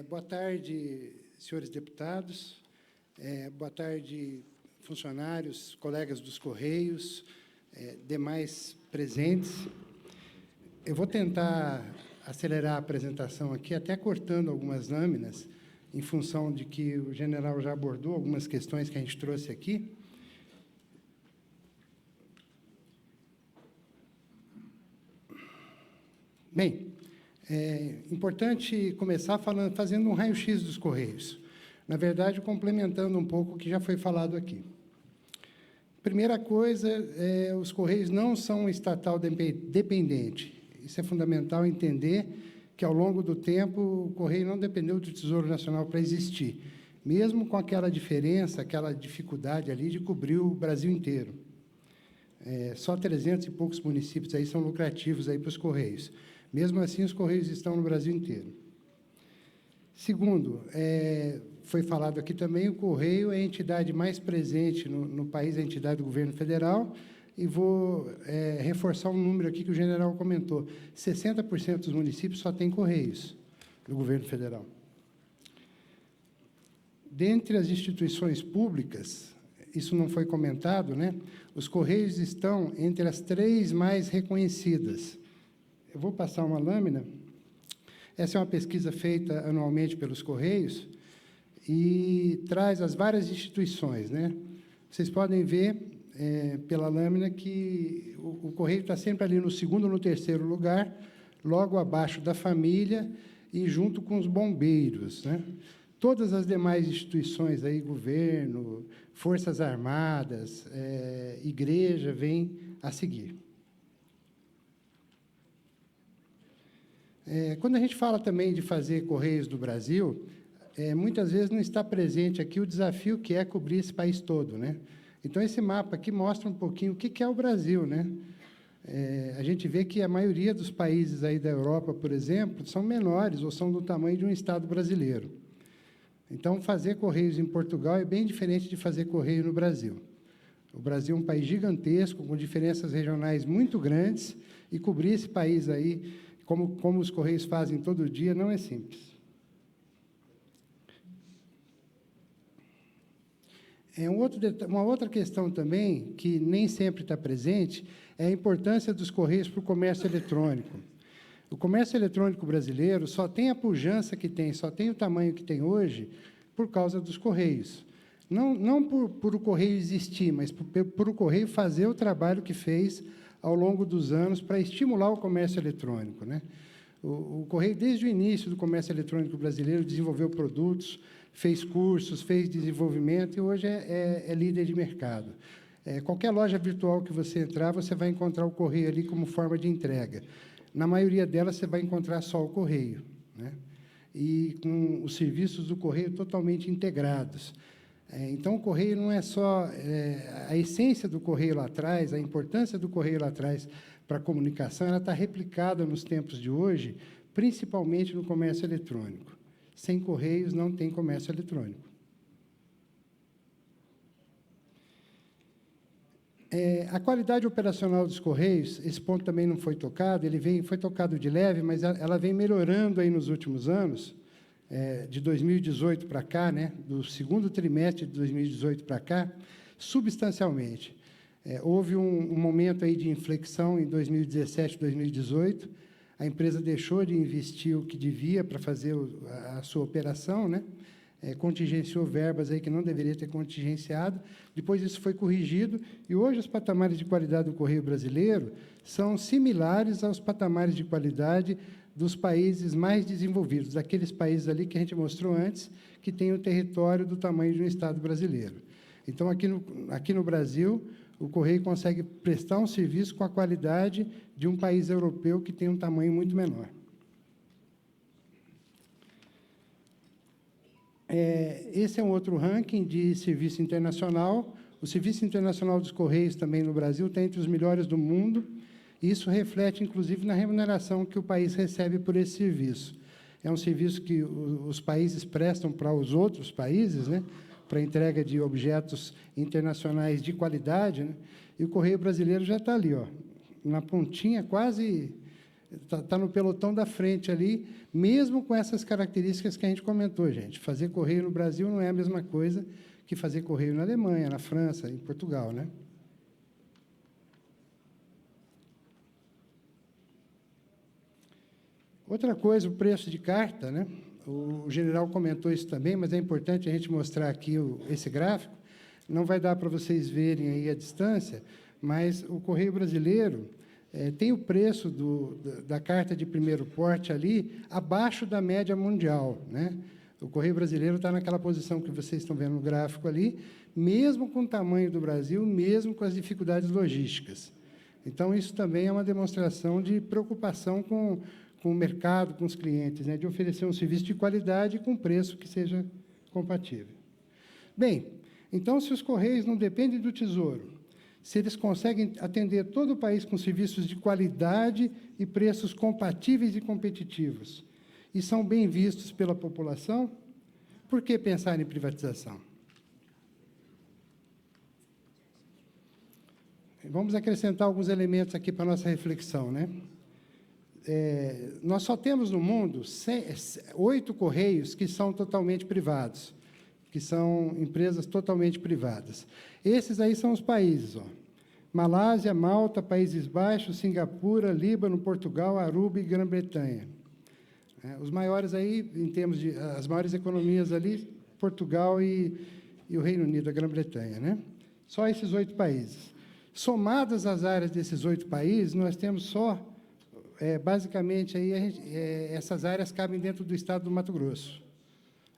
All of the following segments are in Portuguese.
Boa tarde, senhores deputados. Boa tarde, funcionários, colegas dos Correios, demais presentes. Eu vou tentar acelerar a apresentação aqui, até cortando algumas lâminas, em função de que o general já abordou algumas questões que a gente trouxe aqui. Bem, é importante começar fazendo um raio-x dos Correios. Na verdade, complementando um pouco o que já foi falado aqui. Primeira coisa, os Correios não são um estatal dependente. Isso é fundamental entender que, ao longo do tempo, o Correio não dependeu do Tesouro Nacional para existir, mesmo com aquela diferença, aquela dificuldade ali de cobrir o Brasil inteiro. Só 300 e poucos municípios aí são lucrativos aí para os Correios. Mesmo assim, os Correios estão no Brasil inteiro. Segundo, foi falado aqui também, o Correio é a entidade mais presente no país, a entidade do governo federal, e vou reforçar um número aqui que o general comentou: 60% dos municípios só têm Correios no governo federal. Dentre as instituições públicas, isso não foi comentado, né? Os Correios estão entre as 3 mais reconhecidas. Eu vou passar uma lâmina. Essa é uma pesquisa feita anualmente pelos Correios e traz as várias instituições, né? Vocês podem ver pela lâmina que o Correio está sempre ali no segundo ou no terceiro lugar, logo abaixo da família e junto com os bombeiros, né? Todas as demais instituições, aí, governo, Forças Armadas, igreja, vêm a seguir. Quando a gente fala também de fazer Correios do Brasil, muitas vezes não está presente aqui o desafio que é cobrir esse país todo, né? Então, esse mapa aqui mostra um pouquinho o que é o Brasil, né? A gente vê que a maioria dos países aí da Europa, por exemplo, são menores ou são do tamanho de um estado brasileiro. Então, fazer Correios em Portugal é bem diferente de fazer Correio no Brasil. O Brasil é um país gigantesco, com diferenças regionais muito grandes, e cobrir esse país aí, como os Correios fazem todo dia, não é simples. Uma outra questão também, que nem sempre está presente, é a importância dos Correios para o comércio eletrônico. O comércio eletrônico brasileiro só tem a pujança que tem, só tem o tamanho que tem hoje, por causa dos Correios. Não por o Correio existir, mas por o Correio fazer o trabalho que fez ao longo dos anos para estimular o comércio eletrônico, né? O Correio, desde o início do comércio eletrônico brasileiro, desenvolveu produtos, fez cursos, fez desenvolvimento e hoje é líder de mercado. Qualquer loja virtual que você entrar, você vai encontrar o Correio ali como forma de entrega. Na maioria delas, você vai encontrar só o Correio, né? E com os serviços do Correio totalmente integrados. Então, o Correio não é só a essência do Correio lá atrás, a importância do Correio lá atrás para a comunicação, ela está replicada nos tempos de hoje, principalmente no comércio eletrônico. Sem Correios, não tem comércio eletrônico. A qualidade operacional dos Correios, esse ponto também não foi tocado, foi tocado de leve, mas ela vem melhorando aí nos últimos anos, de 2018 para cá, né, do segundo trimestre de 2018 para cá, substancialmente. Houve um momento aí de inflexão em 2017, 2018, a empresa deixou de investir o que devia para fazer a sua operação, né? Contingenciou verbas aí que não deveria ter contingenciado, depois isso foi corrigido, e hoje os patamares de qualidade do Correio brasileiro são similares aos patamares de qualidade dos países mais desenvolvidos, daqueles países ali que a gente mostrou antes, que têm o território do tamanho de um estado brasileiro. Então, aqui no Brasil, o Correio consegue prestar um serviço com a qualidade de um país europeu que tem um tamanho muito menor. Esse é um outro ranking de serviço internacional. O Serviço Internacional dos Correios, também no Brasil, está entre os melhores do mundo. Isso reflete, inclusive, na remuneração que o país recebe por esse serviço. É um serviço que os países prestam para os outros países, né, para a entrega de objetos internacionais de qualidade, né, e o Correio brasileiro já está ali, ó, na pontinha, quase Está no pelotão da frente ali, mesmo com essas características que a gente comentou, gente. Fazer correio no Brasil não é a mesma coisa que fazer correio na Alemanha, na França, em Portugal, né? Outra coisa, o preço de carta, né? O general comentou isso também, mas é importante a gente mostrar aqui esse gráfico. Não vai dar para vocês verem aí a distância, mas o correio brasileiro tem o preço da carta de primeiro porte ali abaixo da média mundial, né? O correio brasileiro está naquela posição que vocês estão vendo no gráfico ali, mesmo com o tamanho do Brasil, mesmo com as dificuldades logísticas. Então, isso também é uma demonstração de preocupação com o mercado, com os clientes, né, de oferecer um serviço de qualidade com preço que seja compatível. Bem, então, se os Correios não dependem do Tesouro, se eles conseguem atender todo o país com serviços de qualidade e preços compatíveis e competitivos, e são bem vistos pela população, por que pensar em privatização? Vamos acrescentar alguns elementos aqui para a nossa reflexão, né? Nós só temos no mundo 8 correios que são totalmente privados, que são empresas totalmente privadas. Esses aí são os países, ó. Malásia, Malta, Países Baixos, Singapura, Líbano, Portugal, Aruba e Grã-Bretanha. Os maiores aí, em termos de... As maiores economias ali, Portugal e o Reino Unido, a Grã-Bretanha, né? Só esses 8 países. Somadas as áreas desses 8 países, nós temos só... basicamente, aí essas áreas cabem dentro do estado do Mato Grosso.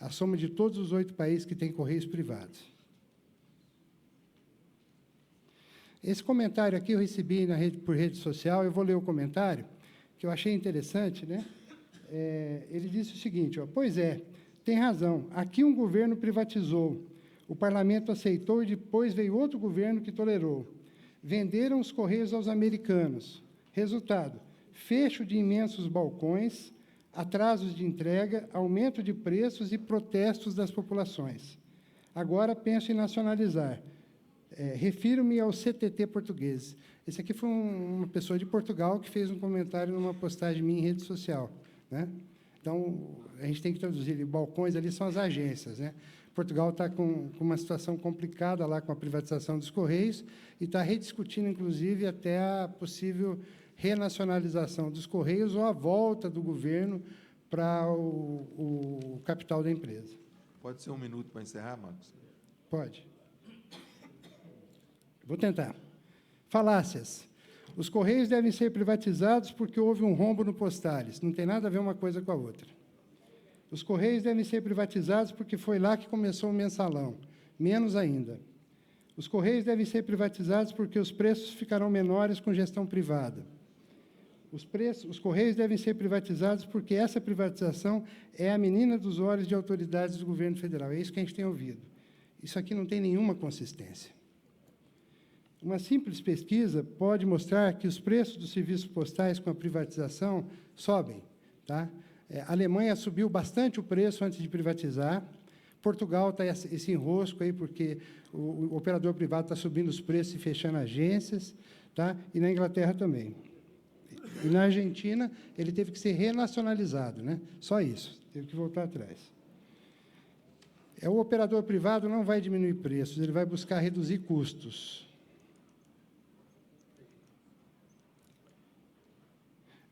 A soma de todos os 8 países que têm correios privados. Esse comentário aqui eu recebi por rede social, eu vou ler o comentário, que eu achei interessante, né? Ele disse o seguinte, ó, pois é, tem razão, aqui um governo privatizou, o parlamento aceitou e depois veio outro governo que tolerou. Venderam os correios aos americanos. Resultado, fecho de imensos balcões, atrasos de entrega, aumento de preços e protestos das populações. Agora penso em nacionalizar. Refiro-me ao CTT português. Esse aqui foi uma pessoa de Portugal que fez um comentário numa postagem minha em rede social, né? Então, a gente tem que traduzir. Balcões ali são as agências, né? Portugal está com uma situação complicada lá com a privatização dos Correios e está rediscutindo, inclusive, até a possível renacionalização dos Correios ou a volta do governo para o capital da empresa. Pode ser 1 minuto para encerrar, Marcos? Pode. Vou tentar. Falácias. Os Correios devem ser privatizados porque houve um rombo no Postales. Não tem nada a ver uma coisa com a outra. Os Correios devem ser privatizados porque foi lá que começou o mensalão. Menos ainda. Os Correios devem ser privatizados porque os preços ficarão menores com gestão privada. Os Correios devem ser privatizados porque essa privatização é a menina dos olhos de autoridades do governo federal. É isso que a gente tem ouvido. Isso aqui não tem nenhuma consistência. Uma simples pesquisa pode mostrar que os preços dos serviços postais com a privatização sobem, tá? A Alemanha subiu bastante o preço antes de privatizar. Portugal está esse enrosco aí, porque o operador privado está subindo os preços e fechando agências, tá? E na Inglaterra também. E na Argentina, ele teve que ser renacionalizado, né? Só isso, teve que voltar atrás. O operador privado não vai diminuir preços, ele vai buscar reduzir custos.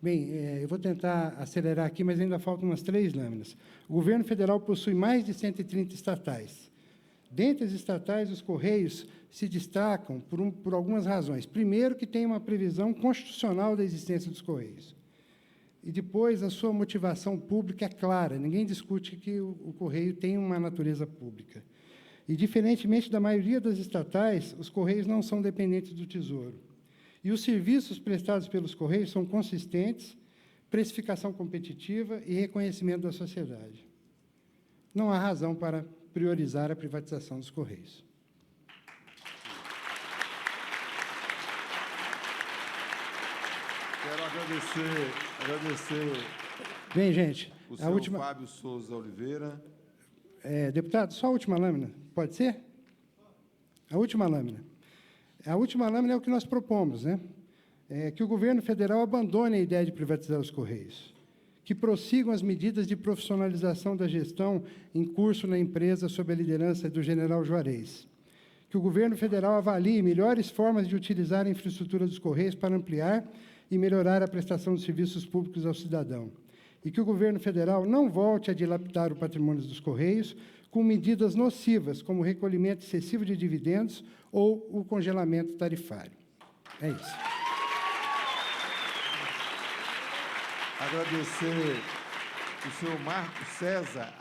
Bem, eu vou tentar acelerar aqui, mas ainda faltam umas 3 lâminas. O governo federal possui mais de 130 estatais. Dentre as estatais, os Correios se destacam por algumas razões. Primeiro, que tem uma previsão constitucional da existência dos Correios. E depois, a sua motivação pública é clara. Ninguém discute que o Correio tem uma natureza pública. E, diferentemente da maioria das estatais, os Correios não são dependentes do Tesouro. E os serviços prestados pelos Correios são consistentes, precificação competitiva e reconhecimento da sociedade. Não há razão para priorizar a privatização dos Correios. Quero agradecer Bem, gente, o senhor Fábio Souza Oliveira. Deputado, só a última lâmina, pode ser? A última lâmina. A última lâmina é o que nós propomos, né? que o governo federal abandone a ideia de privatizar os Correios, que prossigam as medidas de profissionalização da gestão em curso na empresa sob a liderança do general Juarez, que o governo federal avalie melhores formas de utilizar a infraestrutura dos Correios para ampliar e melhorar a prestação de serviços públicos ao cidadão, e que o governo federal não volte a dilapidar o patrimônio dos Correios com medidas nocivas, como o recolhimento excessivo de dividendos ou o congelamento tarifário. É isso. Agradecer o senhor Marco César